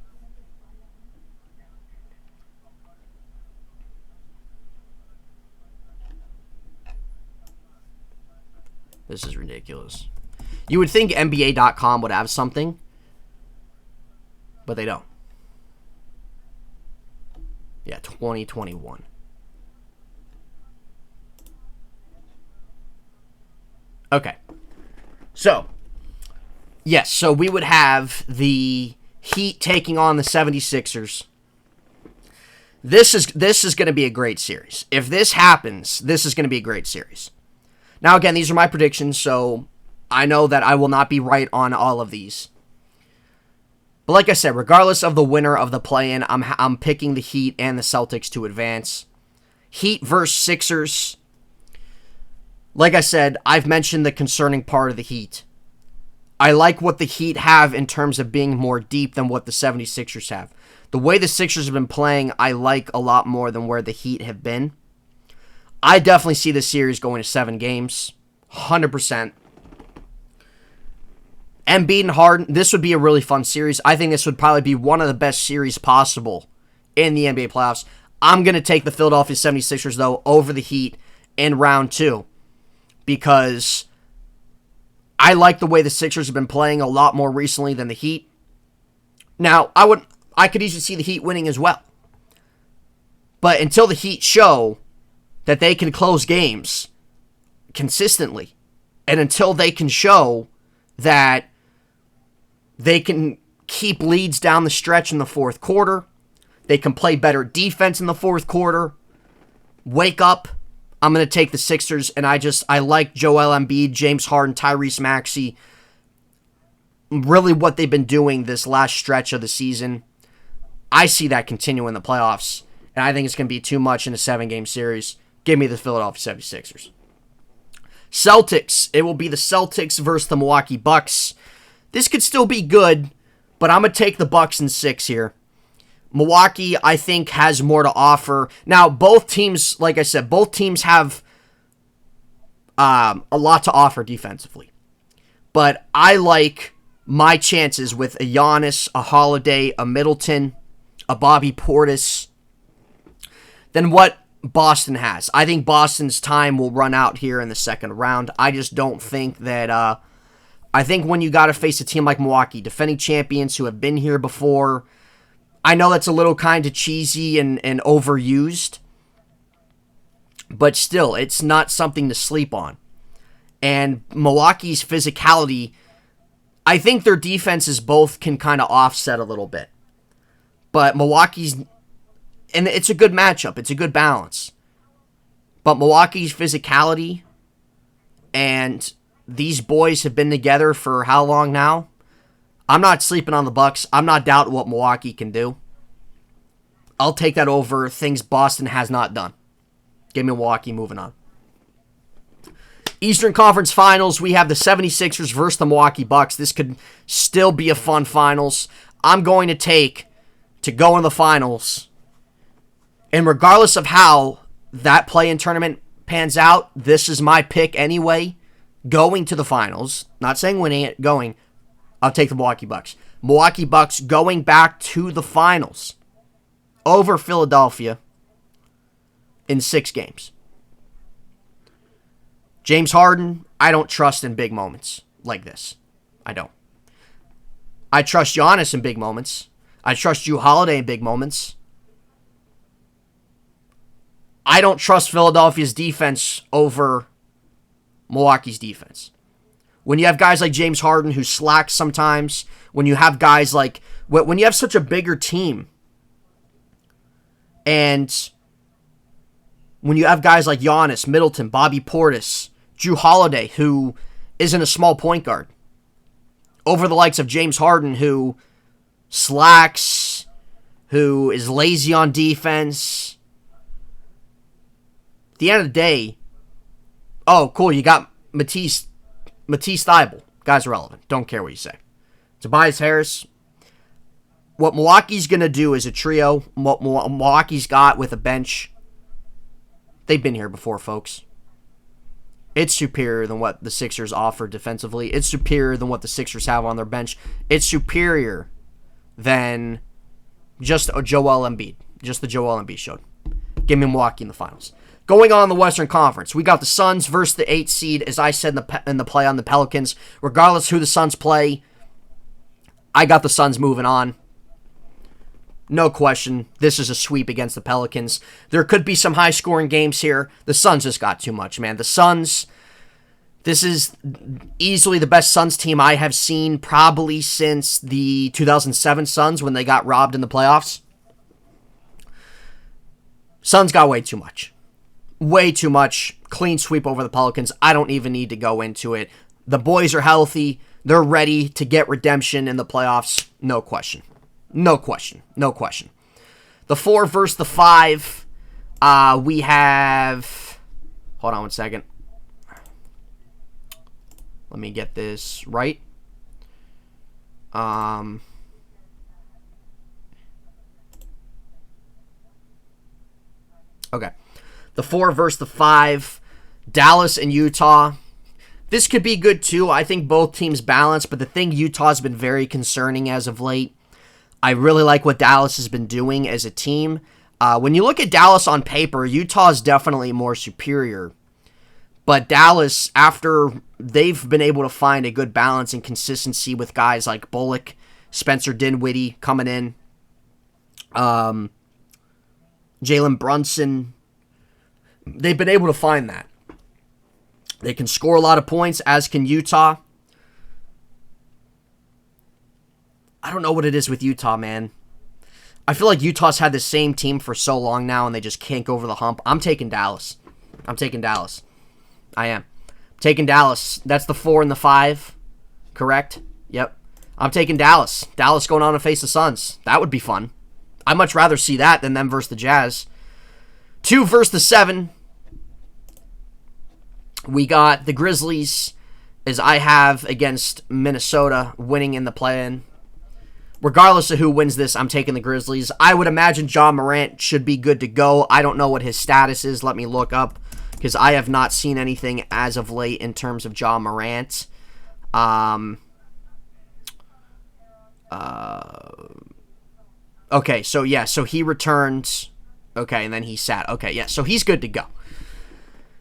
Speaker 1: This is ridiculous. You would think NBA.com would have something, but they don't. Yeah, 2021. Okay. So, yes, so we would have the Heat taking on the 76ers. This is going to be a great series. If this happens, this is going to be a great series. Now, again, these are my predictions, so I know that I will not be right on all of these. But like I said, regardless of the winner of the play-in, I'm picking the Heat and the Celtics to advance. Heat versus Sixers. Like I said, I've mentioned the concerning part of the Heat. I like what the Heat have in terms of being more deep than what the 76ers have. The way the Sixers have been playing, I like a lot more than where the Heat have been. I definitely see this series going to 7 games. 100%. Embiid and Harden, this would be a really fun series. I think this would probably be one of the best series possible in the NBA playoffs. I'm going to take the Philadelphia 76ers, though, over the Heat in round 2 because I like the way the Sixers have been playing a lot more recently than the Heat. Now, I could easily see the Heat winning as well. But until the Heat show that they can close games consistently, and until they can show that they can keep leads down the stretch in the fourth quarter, they can play better defense in the fourth quarter, wake up, I'm going to take the Sixers, and I like Joel Embiid, James Harden, Tyrese Maxey, really what they've been doing this last stretch of the season. I see that continue in the playoffs, and I think it's going to be too much in a 7-game series. Give me the Philadelphia 76ers. Celtics. It will be the Celtics versus the Milwaukee Bucks. This could still be good, but I'm going to take the Bucks in 6 here. Milwaukee, I think, has more to offer. Now, both teams, like I said, both teams have a lot to offer defensively. But I like my chances with a Giannis, a Holiday, a Middleton, a Bobby Portis than what Boston has. I think Boston's time will run out here in the second round. I just don't think that... I think when you got to face a team like Milwaukee, defending champions who have been here before... I know that's a little kind of cheesy and overused, but still, it's not something to sleep on. And Milwaukee's physicality, I think their defenses both can kind of offset a little bit. But Milwaukee's, and it's a good matchup, it's a good balance. But Milwaukee's physicality, and these boys have been together for how long now? I'm not sleeping on the Bucks. I'm not doubting what Milwaukee can do. I'll take that over things Boston has not done. Give me Milwaukee, moving on. Eastern Conference Finals, we have the 76ers versus the Milwaukee Bucks. This could still be a fun finals. I'm going to take to go in the finals. And regardless of how that play-in tournament pans out, this is my pick anyway. Going to the finals. Not saying winning it, going. I'll take the Milwaukee Bucks. Milwaukee Bucks going back to the finals over Philadelphia in 6 games. James Harden, I don't trust in big moments like this. I don't. I trust Giannis in big moments. I trust Jrue Holiday in big moments. I don't trust Philadelphia's defense over Milwaukee's defense. When you have guys like James Harden who slacks sometimes, when you have guys like, when you have such a bigger team, and when you have guys like Giannis, Middleton, Bobby Portis, Jrue Holiday, who isn't a small point guard, over the likes of James Harden, who slacks, who is lazy on defense. At the end of the day, oh, cool, you got Matisse Thybulle. Guy's irrelevant. Don't care what you say. Tobias Harris. What Milwaukee's going to do is a trio. What Milwaukee's got with a bench. They've been here before, folks. It's superior than what the Sixers offer defensively. It's superior than what the Sixers have on their bench. It's superior than just a Joel Embiid. Just the Joel Embiid showed. Give me Milwaukee in the finals. Going on in the Western Conference, we got the Suns versus the 8th seed, as I said in the play on the Pelicans. Regardless who the Suns play, I got the Suns moving on. No question, this is a sweep against the Pelicans. There could be some high-scoring games here. The Suns just got too much, man. The Suns, this is easily the best Suns team I have seen probably since the 2007 Suns when they got robbed in the playoffs. Suns got way too much. Way too much. Clean sweep over the Pelicans. I don't even need to go into it. The boys are healthy. They're ready to get redemption in the playoffs. No question. No question. No question. The 4 versus the 5. We have... Hold on one second. Let me get this right. Okay. The 4 versus the 5. Dallas and Utah. This could be good too. I think both teams balance, but the thing Utah's been very concerning as of late. I really like what Dallas has been doing as a team. When you look at Dallas on paper, Utah is definitely more superior. But Dallas, after they've been able to find a good balance and consistency with guys like Bullock, Spencer Dinwiddie coming in, Jalen Brunson, they've been able to find that. They can score a lot of points, as can Utah. I don't know what it is with Utah, man. I feel like Utah's had the same team for so long now, and they just can't go over the hump. I'm taking Dallas. I am. Taking Dallas. That's the 4 and the 5. Correct? Yep. I'm taking Dallas. Dallas going on to face the Suns. That would be fun. I'd much rather see that than them versus the Jazz. 2 versus the 7. We got the Grizzlies, as I have against Minnesota, winning in the play-in. Regardless of who wins this, I'm taking the Grizzlies. I would imagine John Morant should be good to go. I don't know what his status is. Let me look up, because I have not seen anything as of late in terms of John Morant. Okay, so yeah, so he returned. Okay, and then he sat. Okay, yeah, so he's good to go.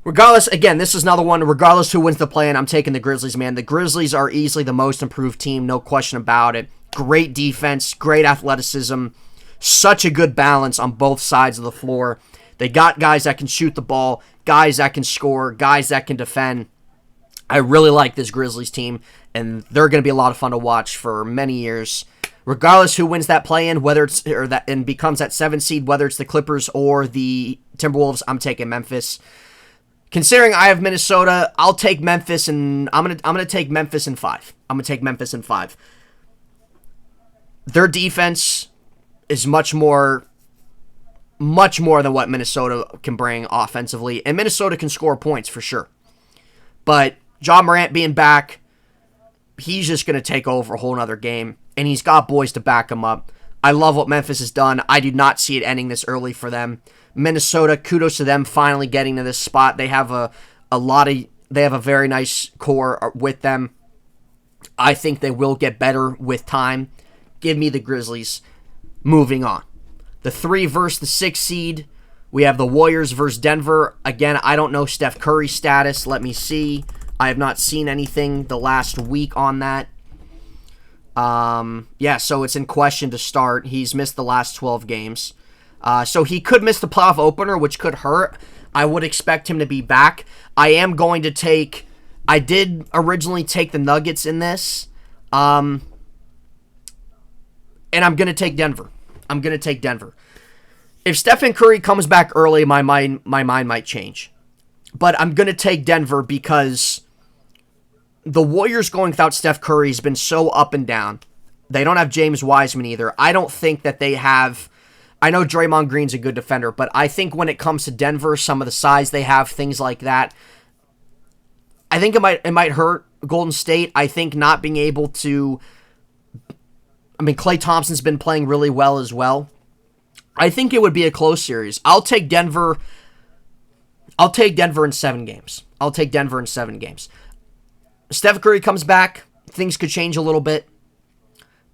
Speaker 1: Regardless, again, this is another one. Regardless who wins the play-in, I'm taking the Grizzlies, man. The Grizzlies are easily the most improved team, no question about it. Great defense, great athleticism, such a good balance on both sides of the floor. They got guys that can shoot the ball, guys that can score, guys that can defend. I really like this Grizzlies team, and they're going to be a lot of fun to watch for many years. Regardless who wins that play-in, whether it's or that and becomes that 7 seed, whether it's the Clippers or the Timberwolves, I'm taking Memphis. Considering I have Minnesota, I'll take Memphis, and I'm gonna take Memphis in 5. I'm gonna take Memphis in 5. Their defense is much more than what Minnesota can bring offensively, and Minnesota can score points for sure. But John Morant being back, he's just gonna take over a whole nother game, and he's got boys to back him up. I love what Memphis has done. I do not see it ending this early for them. Minnesota, kudos to them finally getting to this spot. They have a very nice core with them. I think they will get better with time. Give me the Grizzlies. Moving on. The 3 versus the 6 seed. We have the Warriors versus Denver. Again, I don't know Steph Curry's status. Let me see. I have not seen anything the last week on that. Yeah, so it's in question to start. He's missed the last 12 games. So he could miss the playoff opener, which could hurt. I would expect him to be back. I did originally take the Nuggets in this. And I'm going to take Denver. If Stephen Curry comes back early, my mind might change. But I'm going to take Denver because the Warriors going without Steph Curry has been so up and down. They don't have James Wiseman either. I don't think that they have... I know Draymond Green's a good defender, but I think when it comes to Denver, some of the size they have, things like that, I think it might hurt Golden State. I think not being able to... I mean, Klay Thompson's been playing really well as well. I think it would be a close series. I'll take Denver in 7 games. Steph Curry comes back, things could change a little bit.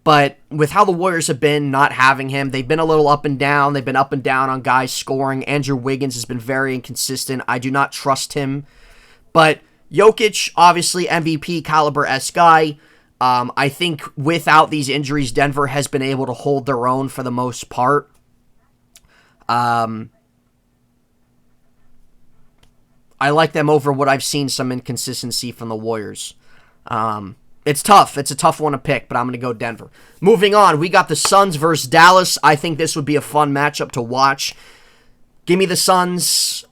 Speaker 1: But with how the Warriors have been not having him, they've been a little up and down. They've been up and down on guys scoring. Andrew Wiggins has been very inconsistent. I do not trust him. But Jokic, obviously MVP caliber-esque guy. I think without these injuries, Denver has been able to hold their own for the most part. I like them over what I've seen some inconsistency from the Warriors. It's tough. It's a tough one to pick, but I'm going to go Denver. Moving on, we got the Suns versus Dallas. I think this would be a fun matchup to watch. Give me the Suns.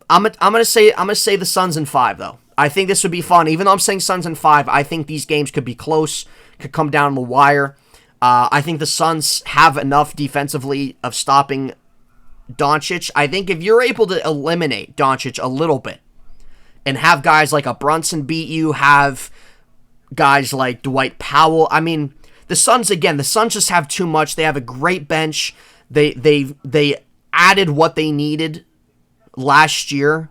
Speaker 1: I'm gonna say the Suns in 5 though. I think this would be fun. Even though I'm saying Suns in 5, I think these games could be close, could come down the wire. I think the Suns have enough defensively of stopping Doncic. I think if you're able to eliminate Doncic a little bit and have guys like a Brunson beat you, have guys like Dwight Powell. I mean, the Suns just have too much. They have a great bench. They added what they needed last year.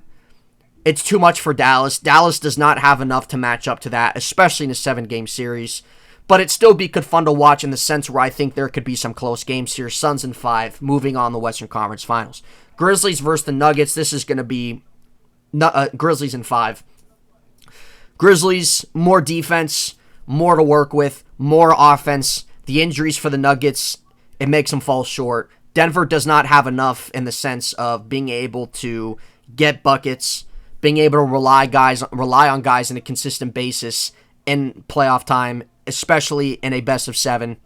Speaker 1: It's too much for Dallas. Dallas does not have enough to match up to that, especially in a 7-game series. But it still could fun to watch in the sense where I think there could be some close games here. Suns in 5, moving on the Western Conference Finals. Grizzlies versus the Nuggets. This is going to be Grizzlies in 5. Grizzlies, more defense, more to work with, more offense. The injuries for the Nuggets, it makes them fall short. Denver does not have enough in the sense of being able to get buckets, being able to rely on guys on a consistent basis in playoff time, especially in a best of 7.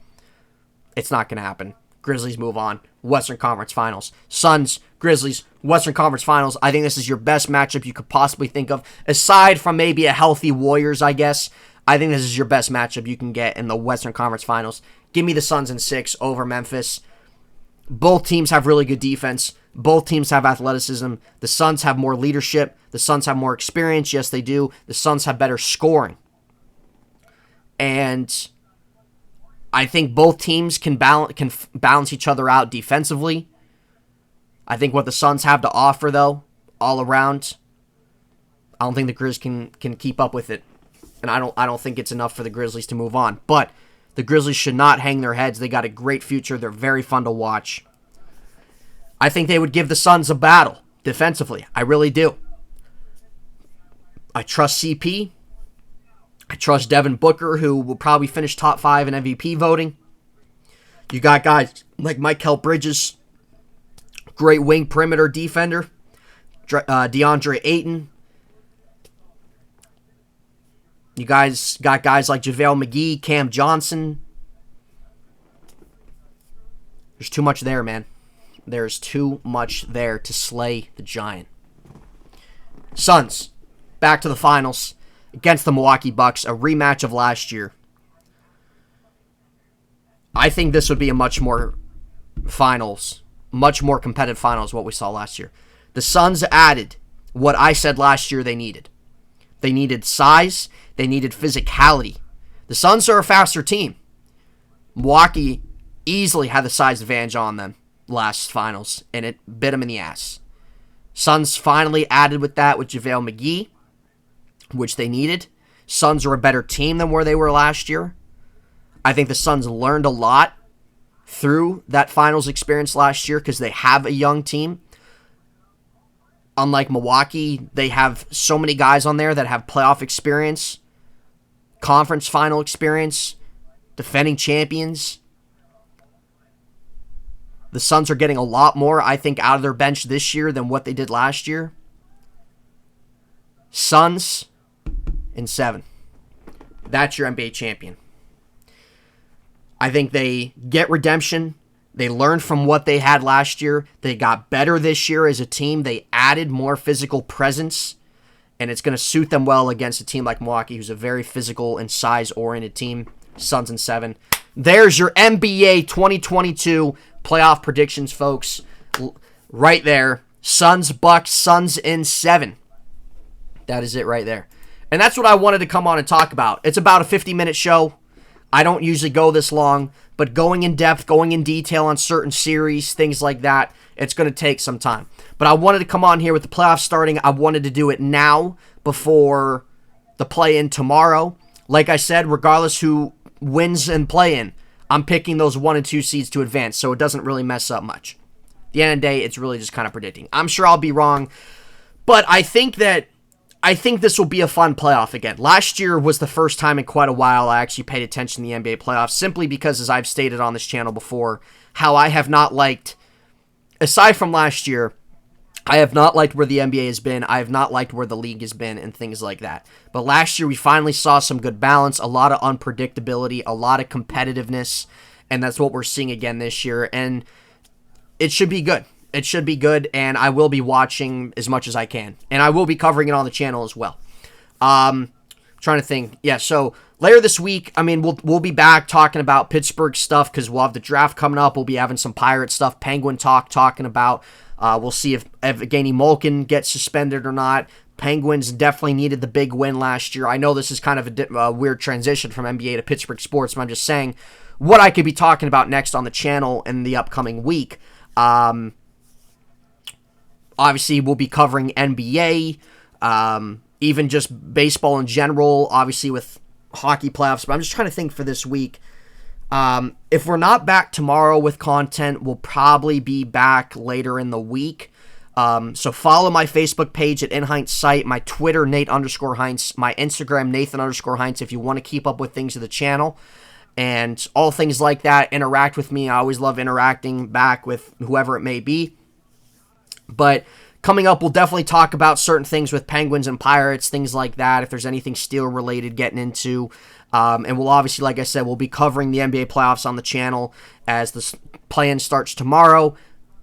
Speaker 1: It's not going to happen. Grizzlies move on. Western Conference Finals. Suns, Grizzlies, Western Conference Finals. I think this is your best matchup you could possibly think of. Aside from maybe a healthy Warriors, I guess. I think this is your best matchup you can get in the Western Conference Finals. Give me the Suns in 6 over Memphis. Both teams have really good defense. Both teams have athleticism. The Suns have more leadership. The Suns have more experience. Yes, they do. The Suns have better scoring. And I think both teams can balance each other out defensively. I think what the Suns have to offer, though, all around, I don't think the Grizz can keep up with it. And I don't think it's enough for the Grizzlies to move on. But the Grizzlies should not hang their heads. They got a great future. They're very fun to watch. I think they would give the Suns a battle defensively. I really do. I trust CP. I trust Devin Booker, who will probably finish top 5 in MVP voting. You got guys like Mikal Bridges, great wing perimeter defender. DeAndre Ayton. You guys got guys like JaVale McGee, Cam Johnson. There's too much there, man. There's too much there to slay the Giant. Suns, back to the finals against the Milwaukee Bucks, a rematch of last year. I think this would be a much more competitive finals what we saw last year. The Suns added what I said last year they needed. They needed size. They needed physicality. The Suns are a faster team. Milwaukee easily had the size advantage on them last finals, and it bit them in the ass. Suns finally added with that with JaVale McGee, which they needed. Suns are a better team than where they were last year. I think the Suns learned a lot through that finals experience last year because they have a young team. Unlike Milwaukee, they have so many guys on there that have playoff experience, conference final experience, defending champions. The Suns are getting a lot more, I think, out of their bench this year than what they did last year. Suns in 7. That's your NBA champion. I think they get redemption. They learned from what they had last year. They got better this year as a team. They added more physical presence, and it's going to suit them well against a team like Milwaukee, who's a very physical and size-oriented team. Suns in 7. There's your NBA 2022 playoff predictions, folks. Right there. Suns, Bucks, Suns in 7. That is it right there. And that's what I wanted to come on and talk about. It's about a 50-minute show. I don't usually go this long, but going in depth, going in detail on certain series, things like that, it's going to take some time. But I wanted to come on here with the playoffs starting. I wanted to do it now before the play-in tomorrow. Like I said, regardless who wins and play-in, I'm picking those 1 and 2 seeds to advance, so it doesn't really mess up much. At the end of the day, it's really just kind of predicting. I'm sure I'll be wrong, but I think this will be a fun playoff again. Last year was the first time in quite a while I actually paid attention to the NBA playoffs, simply because, as I've stated on this channel before, how I have not liked, aside from last year, I have not liked where the NBA has been. I have not liked where the league has been and things like that. But last year we finally saw some good balance, a lot of unpredictability, a lot of competitiveness, and that's what we're seeing again this year. And it should be good. It should be good, and I will be watching as much as I can. And I will be covering it on the channel as well. Trying to think. Yeah, so later this week, I mean, we'll be back talking about Pittsburgh stuff because we'll have the draft coming up. We'll be having some Pirate stuff, Penguin talking about. We'll see if Evgeny Malkin gets suspended or not. Penguins definitely needed the big win last year. I know this is kind of a weird transition from NBA to Pittsburgh sports, but I'm just saying what I could be talking about next on the channel in the upcoming week. Obviously, we'll be covering NBA, even just baseball in general, obviously with hockey playoffs. But I'm just trying to think for this week. If we're not back tomorrow with content, we'll probably be back later in the week. So follow my Facebook page at Heintz site, my Twitter, Nate_Heintz, my Instagram, Nathan_Heintz, if you want to keep up with things of the channel and all things like that. Interact with me. I always love interacting back with whoever it may be. But coming up, we'll definitely talk about certain things with Penguins and Pirates, things like that, if there's anything Steel related getting into. And we'll obviously, like I said, we'll be covering the NBA playoffs on the channel as the play-in starts tomorrow.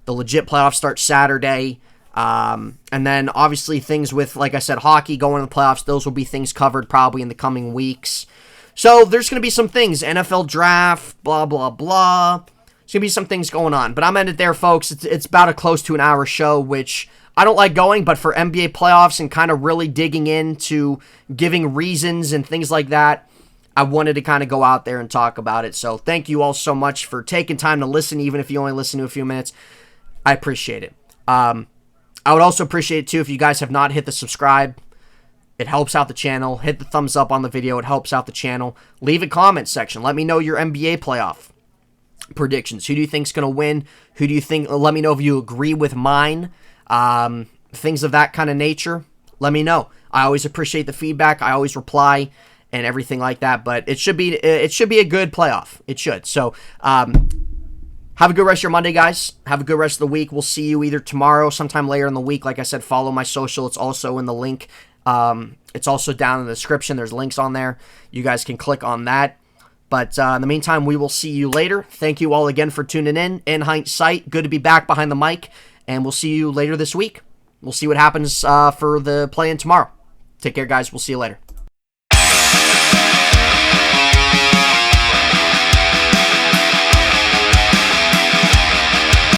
Speaker 1: The legit playoffs start Saturday. And then obviously things with, like I said, hockey going to the playoffs. Those will be things covered probably in the coming weeks. So there's going to be some things. NFL draft, blah, blah, blah. There's going to be some things going on. But I'm ended there, folks. It's about a close to an hour show, which I don't like going. But for NBA playoffs and kind of really digging into giving reasons and things like that, I wanted to kind of go out there and talk about it. So thank you all so much for taking time to listen, even if you only listen to a few minutes. I appreciate it. I would also appreciate it, too, if you guys have not hit the subscribe. It helps out the channel. Hit the thumbs up on the video. It helps out the channel. Leave a comment section. Let me know your NBA playoff predictions. Who do you think's going to win? Who do you think? Let me know if you agree with mine. Things of that kind of nature. Let me know. I always appreciate the feedback. I always reply and everything like that. But it should be a good playoff. It should. So, have a good rest of your Monday, guys. Have a good rest of the week. We'll see you either tomorrow, sometime later in the week. Like I said, follow my social. It's also in the link. It's also down in the description. There's links on there. You guys can click on that. But in the meantime, we will see you later. Thank you all again for tuning in. Heintz site. Good to be back behind the mic. And we'll see you later this week. We'll see what happens for the play-in tomorrow. Take care, guys. We'll see you later.